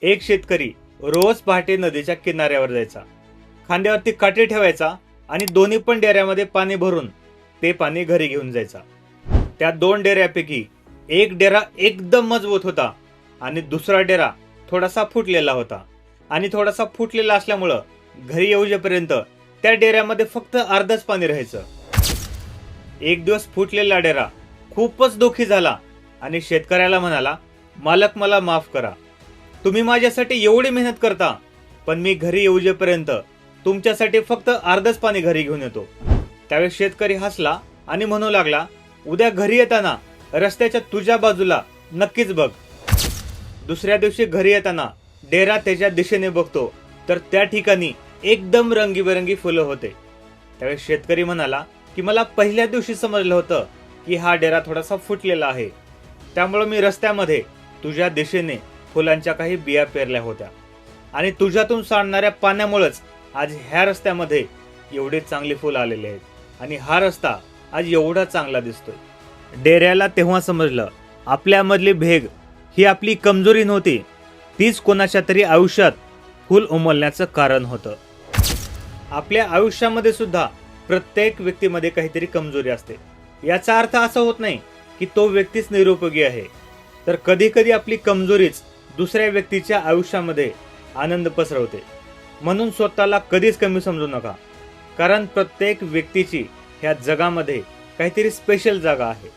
एक शेतकरी रोज पहाटे नदीच्या किनाऱ्यावर जायचा, खांद्यावरती काठी ठेवायचा आणि दोन्ही पण डेऱ्यामध्ये पाणी भरून ते पाणी घरी घेऊन जायचा। त्या दोन डेऱ्यापैकी एक डेरा एकदम मजबूत होता आणि दुसरा डेरा थोडासा फुटलेला होता आणि थोडासा फुटलेला असल्यामुळं घरी येऊजेपर्यंत त्या डेऱ्यामध्ये फक्त अर्धच पाणी राहायचं। एक दिवस फुटलेला डेरा खूपच दुःखी झाला आणि शेतकऱ्याला म्हणाला, मालक मला माफ करा, तुम्ही माझ्यासाठी एवढी मेहनत करता, पण मी घरी येऊजेपर्यंत तुमच्यासाठी फक्त अर्धच पाणी घरी घेऊन येतो। त्यावेळेस शेतकरी हसला आणि म्हणू लागला, उद्या घरी येताना रस्त्याच्या तुझ्या बाजूला नक्कीच बघ। दुसऱ्या दिवशी घरी येताना डेरा त्याच्या दिशेने बघतो तर त्या ठिकाणी एकदम रंगीबेरंगी फुलं होते। त्यावेळेस शेतकरी म्हणाला की मला पहिल्या दिवशी समजलं होतं की हा डेरा थोडासा फुटलेला आहे, त्यामुळे मी रस्त्यामध्ये तुझ्या दिशेने फुलांच्या काही बिया पेरल्या होत्या आणि तुझ्यातून सांडणाऱ्या पाण्यामुळेच आज ह्या रस्त्यामध्ये एवढे चांगले फुल आलेले आहेत आणि हा रस्ता आज एवढा चांगला दिसतोय। डेऱ्याला तेव्हा समजलं आपल्यामधली भेग ही आपली कमजोरी नव्हती, तीच कोणाच्या तरी आयुष्यात फुल उमलण्याचं कारण होतं। आपल्या आयुष्यामध्ये सुद्धा प्रत्येक व्यक्तीमध्ये काहीतरी कमजोरी असते। याचा अर्थ असा होत नाही की तो व्यक्तीच निरुपयोगी आहे, तर कधी कधी आपली कमजोरीच दुसऱ्या व्यक्तीच्या आयुष्यामध्ये आनंद पसरवते। म्हणून स्वतःला कधीच कमी समजू नका, कारण प्रत्येक व्यक्तीची ह्या जगामध्ये काहीतरी स्पेशल जागा आहे।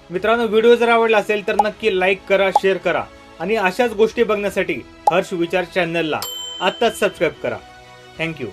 मित्रांनो, व्हिडिओ जर आवडला असेल तर नक्की लाईक करा, शेअर करा आणि अशाच गोष्टी बघण्यासाठी हर्ष विचार चॅनलला आत्ताच सबस्क्राईब करा। थँक्यू।